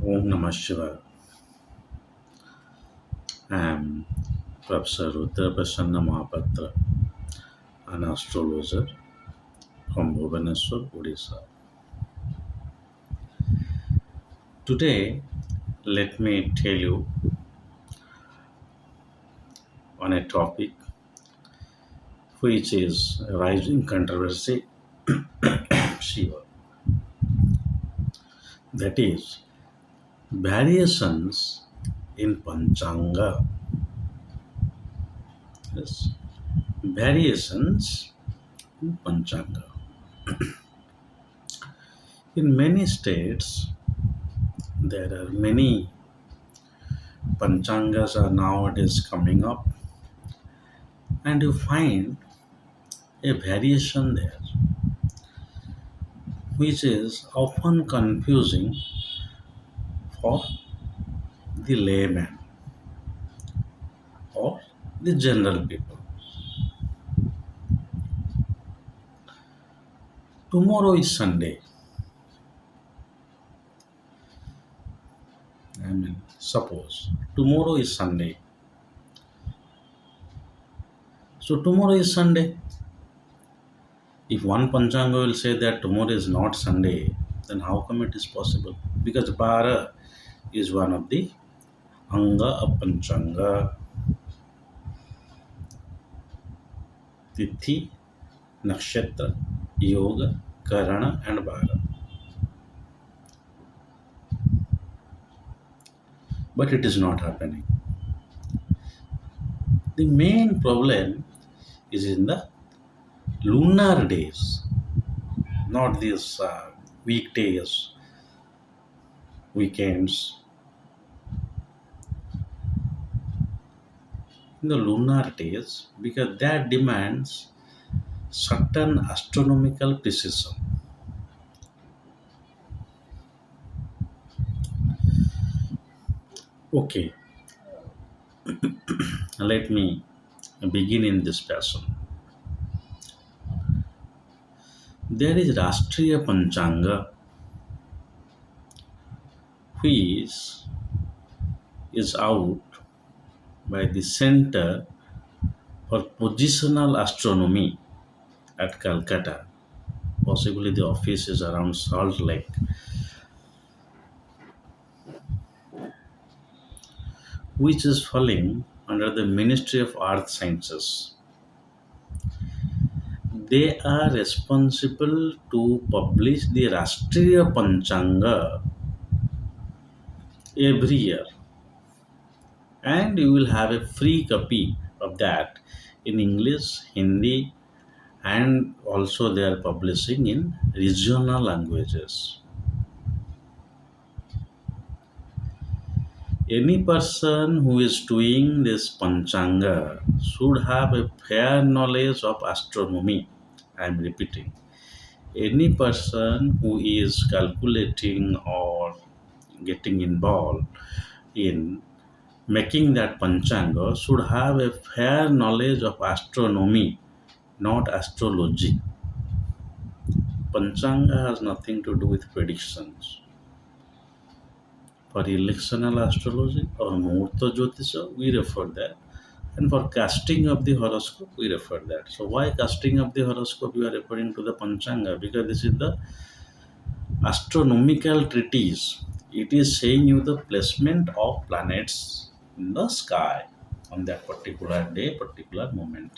Om Namah Shivaya. I am Professor rudramohapatra, an astrologer from Bhubaneswar, Odisha. Today, let me tell you on a topic which is rising controversy, Shiva. That is variations in Panchanga. Yes, variations in Panchanga. In many states, there are many Panchangas are nowadays coming up, and you find a variation there, which is often confusing for the layman or the general people. Tomorrow is Sunday. Suppose tomorrow is Sunday. So, tomorrow is Sunday. If one Panchanga will say that tomorrow is not Sunday, then how come it is possible? Because Bara is one of the Anga of Panchanga. Tithi, Nakshatra, Yoga, Karana, and Bara. But it is not happening. The main problem is in the lunar days, not these weekdays, weekends. In the lunar days, because that demands certain astronomical precision. Okay, let me begin in this fashion. There is Rashtriya Panchanga, which is out by the Center for Positional Astronomy at Calcutta. Possibly the office is around Salt Lake. Which is falling under the Ministry of Earth Sciences. They are responsible to publish the Rashtriya Panchanga every year, and you will have a free copy of that in English, Hindi, and also they are publishing in regional languages. Any person who is doing this Panchanga should have a fair knowledge of astronomy. I am repeating. Any person who is calculating or getting involved in making that Panchanga should have a fair knowledge of astronomy, not astrology. Panchanga has nothing to do with predictions. For electional astrology or Muhurta Jyotisha, we refer that. And for casting of the horoscope, we refer that. So why casting of the horoscope you are referring to the Panchanga? Because this is the astronomical treatise. It is saying you the placement of planets in the sky on that particular day, particular moment.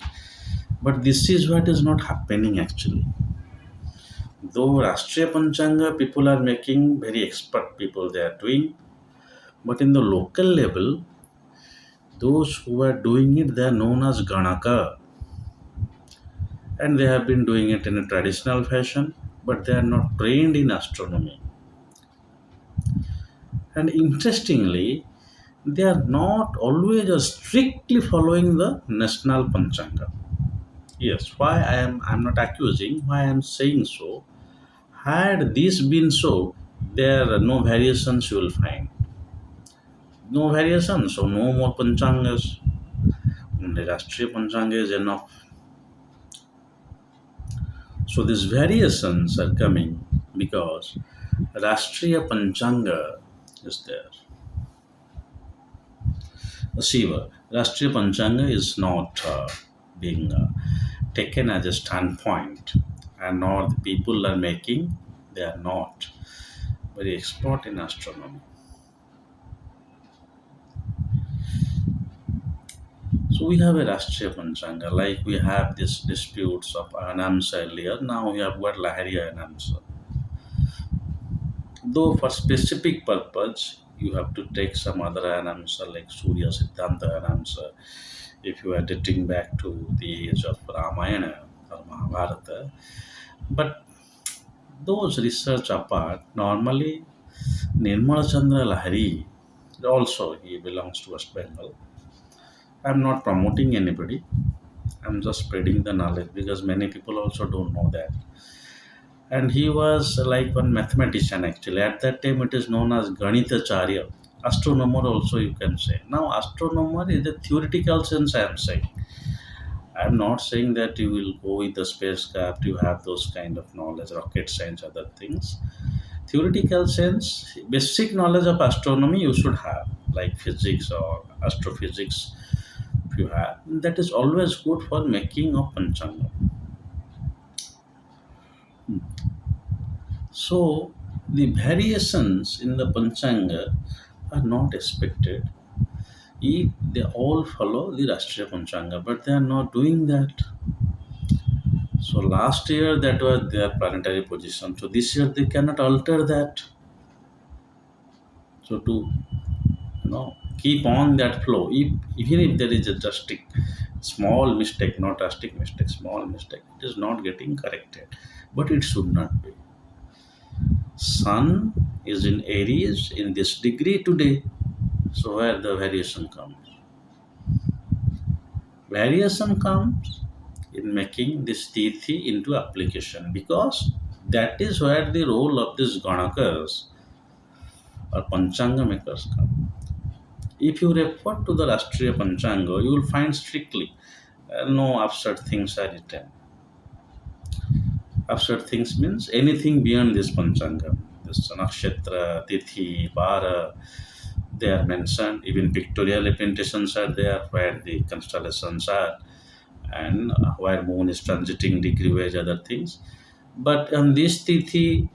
But this is what is not happening actually. Though Rashtriya Panchanga people are making, very expert people they are doing, but in the local level, those who are doing it, they are known as Ganaka, and they have been doing it in a traditional fashion, but they are not trained in astronomy. And interestingly, they are not always strictly following the national Panchanga. Yes, why I'm not accusing, why I am saying so. Had this been so, there are no variations you will find. No variations, so no more Panchangas. Only Rashtriya Panchanga is enough. So these variations are coming because Rashtriya Panchanga is there. Shiva, Rashtriya Panchanga is not being taken as a standpoint, and nor the people are making, they are not very expert in astronomy. So we have a Rashtriya Panchanga, like we have this disputes of Anamsa earlier, now we have got Lahari Anamsa. Though for specific purpose, you have to take some other Anamsa like Surya Siddhanta Anamsa. If you are dating back to the age of Ramayana or Mahabharata, but those research apart, normally Nirmala Chandra Lahari, also he belongs to West Bengal. I'm not promoting anybody. I'm just spreading the knowledge because many people also don't know that. And he was like one mathematician actually. At that time, it is known as Ganitacharya, astronomer also you can say. Now, astronomer is the theoretical sense I am saying. I'm not saying that you will go with the spacecraft, you have those kind of knowledge, rocket science, other things. Theoretical sense, basic knowledge of astronomy you should have, like physics or astrophysics, if you have. That is always good for making of Panchanga. So, the variations in the Panchanga are not expected if they all follow the Rashtriya Panchanga, but they are not doing that. So last year that was their planetary position. So this year they cannot alter that. So to keep on that flow, even if there is a drastic small mistake, not drastic mistake, small mistake, it is not getting corrected. But it should not be. Sun is in Aries in this degree today. So where the variation comes? Variation comes in making this Tithi into application because that is where the role of these Ganakas or Panchanga makers come. If you refer to the Rashtriya Panchanga, you will find strictly no absurd things are written. Absurd things means anything beyond this Panchanga. This Nakshatra, Tithi, Bara, they are mentioned. Even pictorial representations are there where the constellations are and where moon is transiting degree wise, other things. But on this Tithi,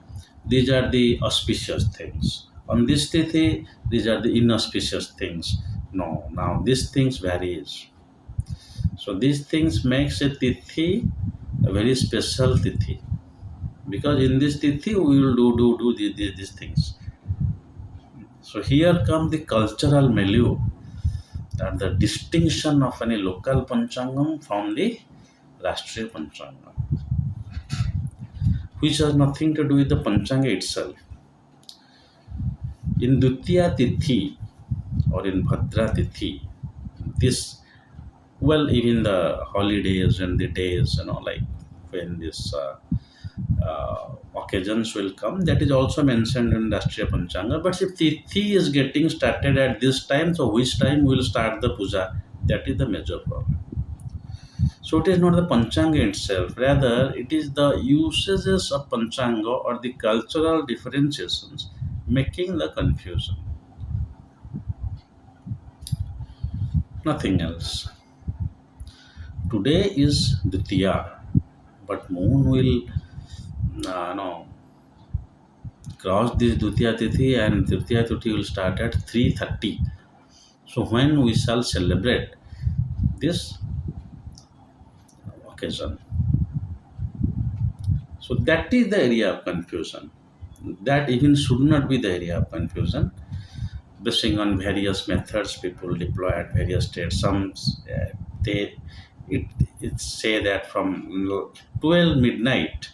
these are the auspicious things. On this Tithi, these are the inauspicious things. No, now these things varies. So these things makes a Tithi a very special Tithi. Because in this Tithi, we will do these things. So here come the cultural milieu and the distinction of any local Panchangam from the Rashtriya Panchanga, which has nothing to do with the Panchanga itself. In Dutiya Tithi or in Bhadra Tithi, this, well, even the holidays and the days, like when this occasions will come, that is also mentioned in Rashtriya Panchanga. But if Tithi is getting started at this time, so which time will start the puja? That is the major problem. So it is not the Panchanga itself, rather it is the usages of Panchanga or the cultural differentiations making the confusion. Nothing else. Today is Dutiya, but moon will no, cross this Dutiya Tithi and Dutiya Tithi will start at 3:30. So when we shall celebrate this occasion? So that is the area of confusion. That even should not be the area of confusion. Basing on various methods people deploy at various states. Some they it, it say that from 12 midnight,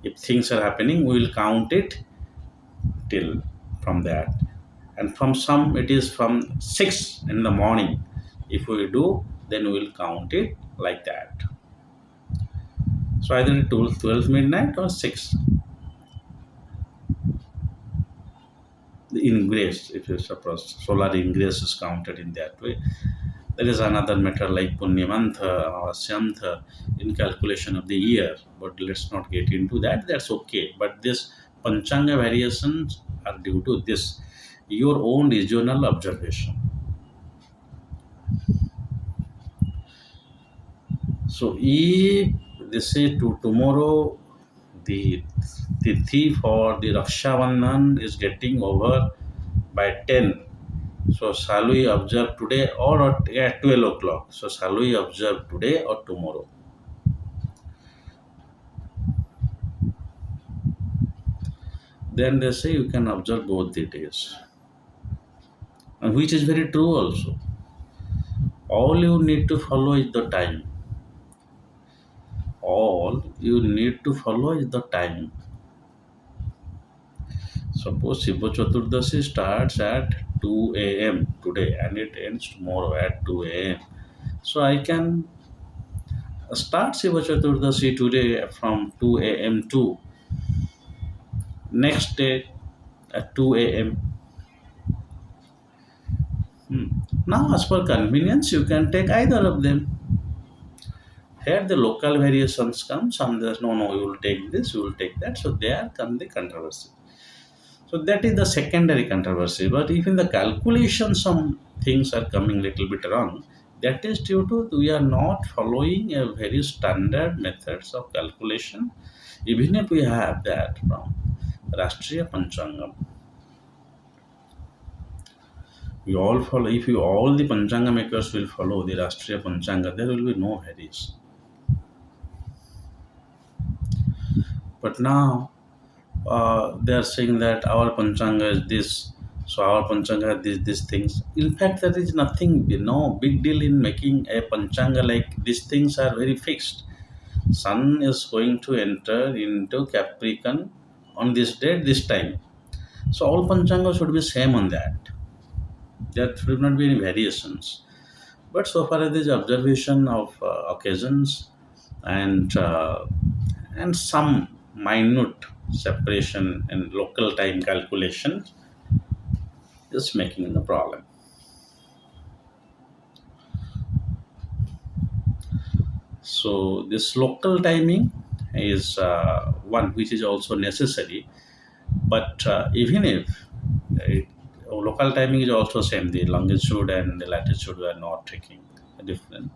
if things are happening, we will count it till from that. And from some it is from 6 in the morning. If we do, then we will count it like that. So either 12 midnight or 6. The ingress, if you suppose solar ingress is counted in that way. There is another matter like Punyamantha or Asyamtha in calculation of the year, but let's not get into that. That's okay. But this Panchanga variations are due to this. your own regional observation. So if they say to tomorrow the the thief or the Raksha Bandhan is getting over by 10, so shall we observe today or at 12 o'clock? So shall we observe today or tomorrow? Then they say you can observe both the days, and which is very true also. All you need to follow is the time. All you need to follow is the time. Suppose Shiva Chaturdashi starts at 2 a.m. today and it ends tomorrow at 2 a.m. So I can start Shiva Chaturdashi today from 2 a.m. to next day at 2 a.m. Now, as per convenience, you can take either of them. Here, the local variations come. Some there's no, you will take this, you will take that. So there come the controversy. So that is the secondary controversy. But if in the calculation some things are coming little bit wrong, that is due to we are not following a very standard methods of calculation. Even if we have that from Rashtriya Panchanga, we all follow. If you all the Panchanga makers will follow the Rashtriya Panchanga, there will be no variation. But now they are saying that our Panchanga is this, so our Panchanga is these things. In fact, there is nothing, no big deal in making a Panchanga like these things are very fixed. Sun is going to enter into Capricorn on this date, this time. So all Panchanga should be same on that. There should not be any variations. But so far as this observation of occasions and some minute separation in local time calculation is making the problem. So this local timing is one which is also necessary, but even if it, local timing is also same, the longitude and the latitude are not taking different.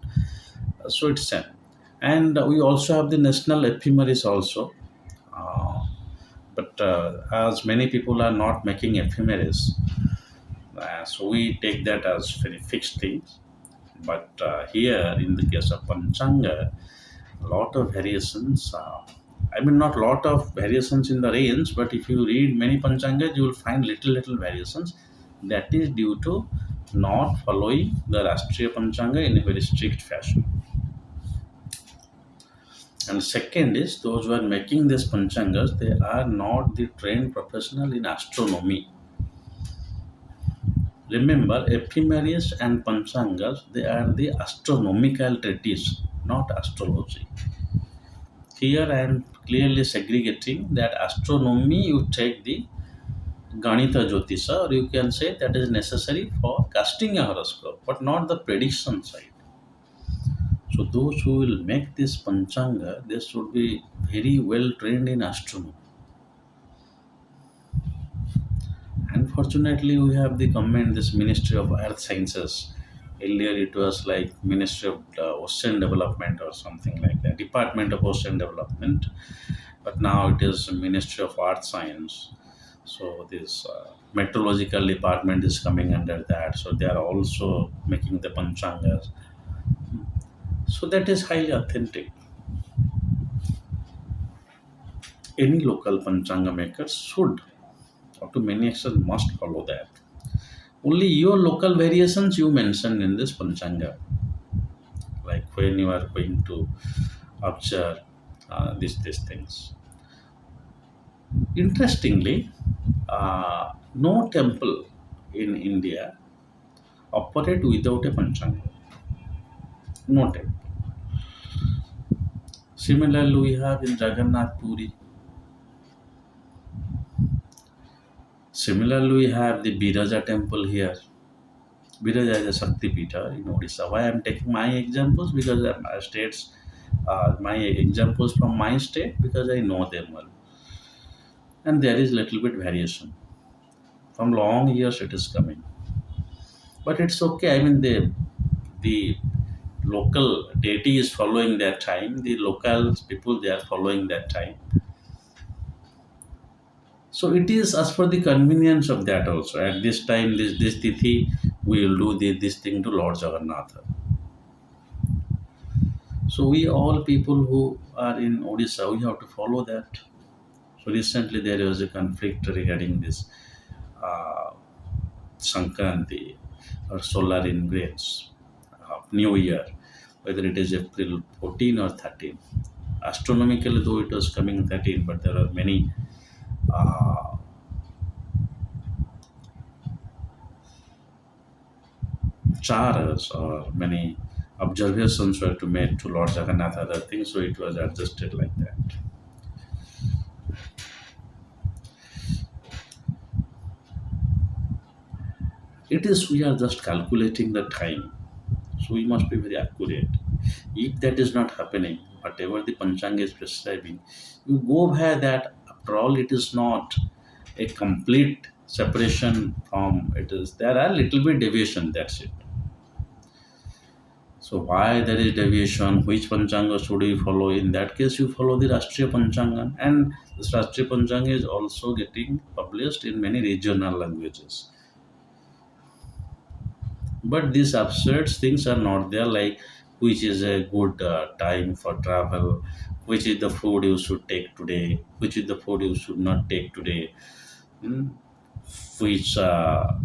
So it's same. And we also have the national ephemeris also. Uh, but as many people are not making ephemeris, so we take that as very fixed things. But here, in the case of Panchanga, a lot of variations. I mean, not lot of variations in the range, but if you read many Panchangas, you will find little variations. That is due to not following the Rashtriya Panchanga in a very strict fashion. And second is those who are making these Panchangas, they are not the trained professional in astronomy. Remember, ephemeris and Panchangas, they are the astronomical treatise, not astrology. Here I am clearly segregating that astronomy you take the Ganita Jyotisha, or you can say that is necessary for casting a horoscope, but not the prediction side. So those who will make this Panchanga, they should be very well trained in astronomy. Unfortunately, we have the government, this Ministry of Earth Sciences. Earlier, it was like Ministry of Ocean Development or something like that, Department of Ocean Development. But now it is Ministry of Earth Science. So this meteorological department is coming under that. So they are also making the panchangas. So that is highly authentic. Any local panchanga maker should, or to many extent, must follow that. Only your local variations you mentioned in this panchanga, like when you are going to observe these things. Interestingly, no temple in India operate without a panchanga. No temple. Similarly, we have in Jagannath Puri. Similarly, we have the Biraja temple here. Biraja is a Shakti Pita in Odisha. Why I am taking my examples? Because states, my examples from my state, because I know them well. And there is little bit variation. From long years it is coming. But it's okay. I mean, the local deity is following their time. The local people, they are following their time. So it is as per the convenience of that also. At this time, this tithi, we will do this thing to Lord Jagannath. So we all people who are in Odisha, we have to follow that. So recently there was a conflict regarding this uh, Sankranti or solar ingress, New Year, whether it is April 14 or 13. Astronomically, though it was coming 13, but there are many uh, charas or many observations were to made to Lord Jagannath, other things, so it was adjusted like that. It is we are just calculating the time, so we must be very accurate. If that is not happening, whatever the Panchanga is prescribing, you go by that. After all, it is not a complete separation from it is. There are little bit deviation. That's it. So why there is deviation? Which Panchanga should you follow? In that case, you follow the Rashtriya Panchanga, and this Rashtriya Panchanga is also getting published in many regional languages. But these absurd things are not there, like which is a good time for travel, which is the food you should take today, which is the food you should not take today, hmm, which are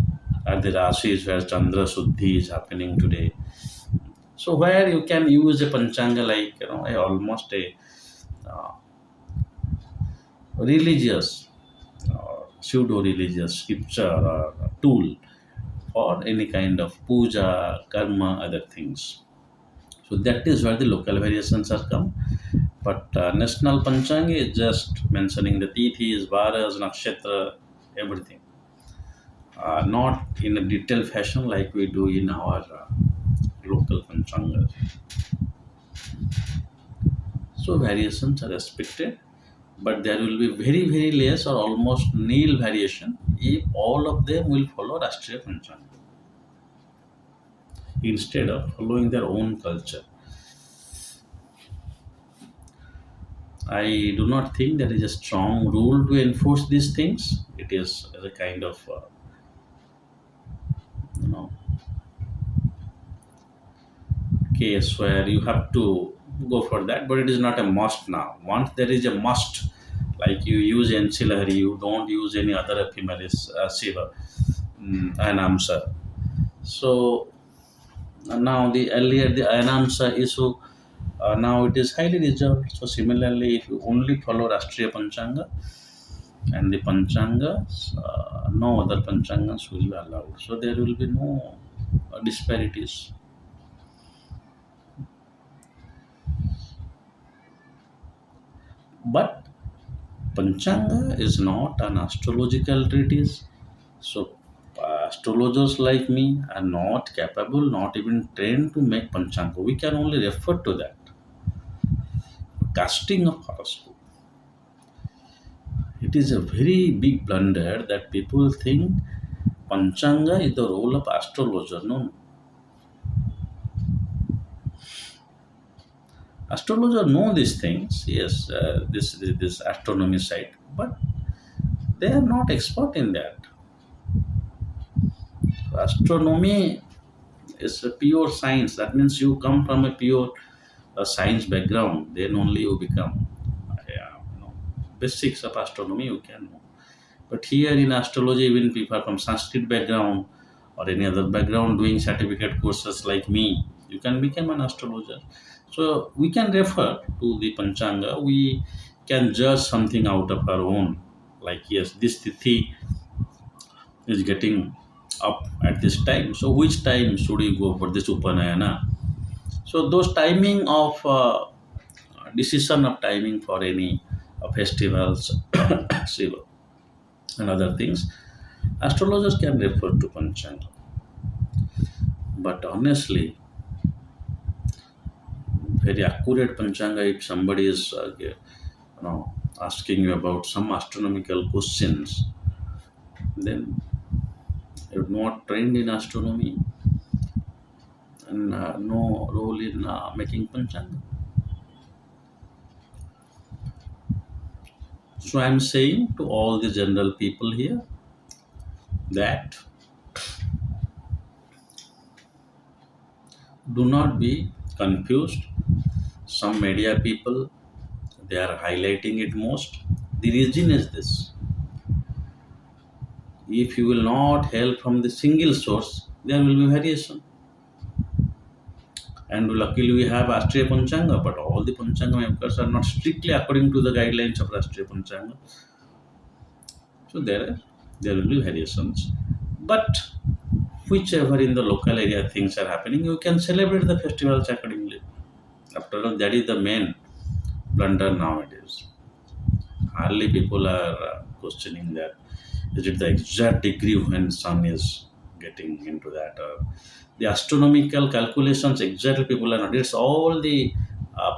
the rashis where Chandra Suddhi is happening today. So where you can use a Panchanga like almost a uh, religious, pseudo-religious scripture or tool for any kind of puja, karma, other things. So that is where the local variations are come. But national Panchanga is just mentioning the tithis, varas, nakshatra, everything. Not in a detailed fashion like we do in our local Panchanga. So variations are expected, but there will be very, very less or almost nil variation if all of them will follow Rashtriya Panchanga instead of following their own culture. I do not think there is a strong rule to enforce these things. It is a kind of you know case where you have to go for that, but it is not a must now. Once there is a must, like you use ancillary, you don't use any other ephemeris, Shiva, an answer. So now the earlier the Anamsa issue, now it is highly reserved. So similarly, if you only follow Rashtriya Panchanga and the Panchangas, no other Panchangas will be allowed. So there will be no disparities. But Panchanga is not an astrological treatise. So astrologers like me are not capable, not even trained to make Panchanga. We can only refer to that. Casting of horoscope. It is a very big blunder that people think Panchanga is the role of astrologer. No, no. Astrologer know these things. Yes, this astronomy side, but they are not expert in that. Astronomy is a pure science. That means you come from a pure science background. Then only you become. Yeah, basics of astronomy you can know. But here in astrology, even people from Sanskrit background or any other background doing certificate courses like me, you can become an astrologer. So we can refer to the Panchanga. We can judge something out of our own. Like yes, this tithi is getting up at this time. So which time should we go for this Upanayana? So those timing of decision of timing for any festivals, Shiva and other things, astrologers can refer to Panchanga. But honestly, very accurate Panchanga, if somebody is asking you about some astronomical questions, then You're not trained in astronomy and no role in making Panchanga. So I'm saying to all the general people here that do not be confused. Some media people, they are highlighting it most. The reason is this: if you will not help from the single source, there will be variation. And luckily we have Rashtriya Panchanga, but all the Panchanga makers are not strictly according to the guidelines of Rashtriya Panchanga. So there will be variations. But whichever in the local area things are happening, you can celebrate the festivals accordingly. After all, that is the main blunder nowadays. Hardly people are questioning that. Is it the exact degree when sun is getting into that? The astronomical calculations exactly people are not. It's all the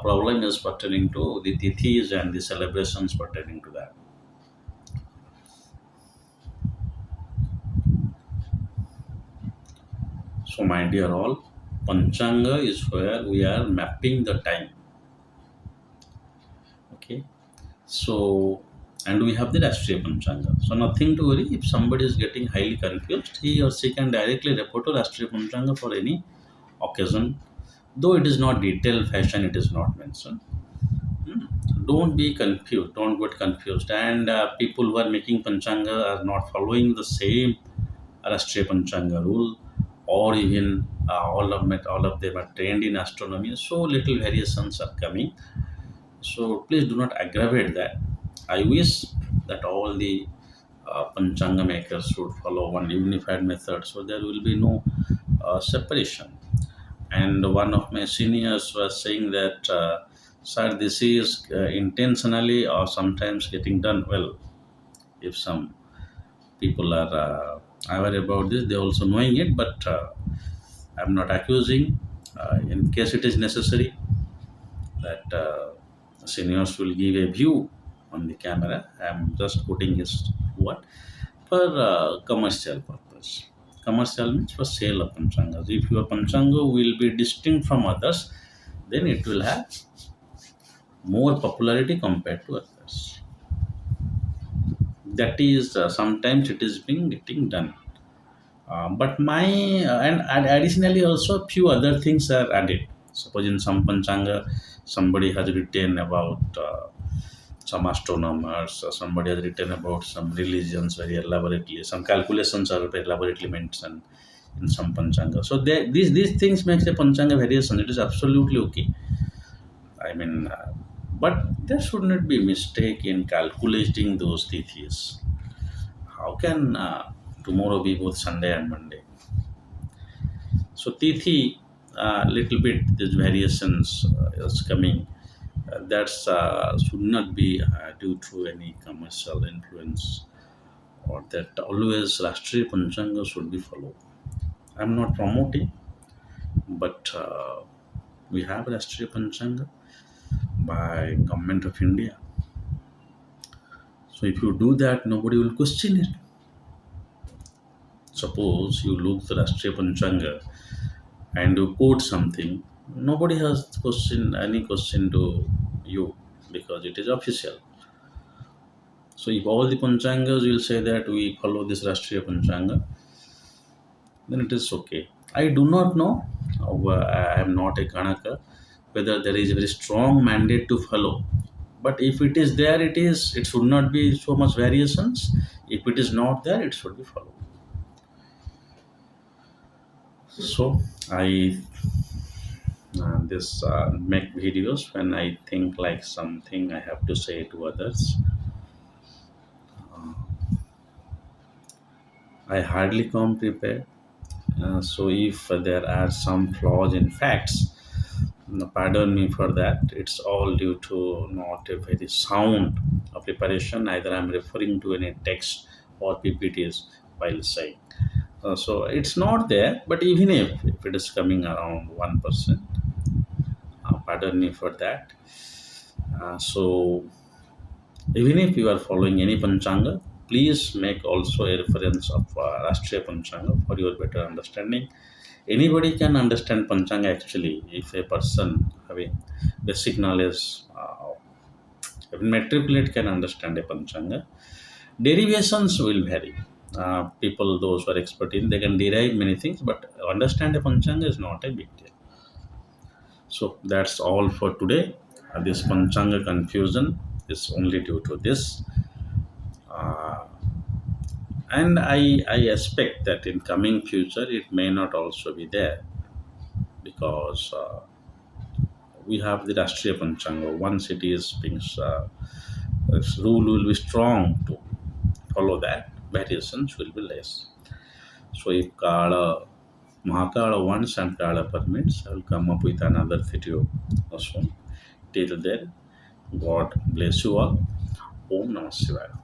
problem is pertaining to the tithis and the celebrations pertaining to that. So, my dear all, Panchanga is where we are mapping the time. Okay. So, and we have the Rashtriya Panchanga. So, nothing to worry. If somebody is getting highly confused, he or she can directly report to Rashtriya Panchanga for any occasion. Though it is not detailed fashion, it is not mentioned. Hmm. Don't be confused. Don't get confused. And people who are making Panchanga are not following the same Rashtriya Panchanga rule, or even all of them are trained in astronomy. So little variations are coming. So please do not aggravate that. I wish that all the Panchanga makers should follow one unified method, so there will be no separation. And one of my seniors was saying that, sir, this is intentionally or sometimes getting done well. If some people are aware about this, they also knowing it, but I'm not accusing. In case it is necessary, that seniors will give a view on the camera. I'm just putting his word for commercial purpose. Commercial means for sale of Panchangas. If your Panchanga will be distinct from others, then it will have more popularity compared to others. That is sometimes it is being getting done. But my and additionally also few other things are added. Suppose in some Panchanga, somebody has written about some astronomers, somebody has written about some religions very elaborately. Some calculations are very elaborately mentioned in some Panchanga. So these things makes a Panchanga variation. It is absolutely okay. I mean, but there should not be mistake in calculating those tithis. How can tomorrow be both Sunday and Monday? So Tithi, little bit these variations is coming. That's should not be due to any commercial influence, or that always Rashtriya Panchanga should be followed. I'm not promoting, but we have Rashtriya Panchanga by Government of India. So if you do that, nobody will question it. Suppose you look the Rashtriya Panchanga and you quote something, nobody has any question to you because it is official. So if all the Panchangas will say that we follow this Rashtriya Panchanga, then it is okay. I do not know, I am not a Kanaka, whether there is a very strong mandate to follow. But if it is there, it should not be so much variations. If it is not there, it should be followed. So I this make videos when I think like something I have to say to others. I hardly come prepared. So if there are some flaws in facts, pardon me for that. It's all due to not a very sound preparation. Either I'm referring to any text or PPTs while saying. So it's not there, but even if it is coming around 1%, pardon me for that. So even if you are following any Panchanga, please make also a reference of Rashtriya Panchanga for your better understanding. Anybody can understand Panchanga actually if a person having basic knowledge, even matriculate can understand a Panchanga. Derivations will vary. People, those who are expert in, they can derive many things, but understand a Panchanga is not a big deal. So that's all for today. This Panchanga confusion is only due to this. Uh, and I expect that in coming future it may not also be there because we have the Rashtriya Panchanga. Once it is being its rule will be strong to follow that, variations will be less. So if Kala Mahakala wants and Kala permits, I will come up with another video soon. Till then, God bless you all. Om Namah Shivaya.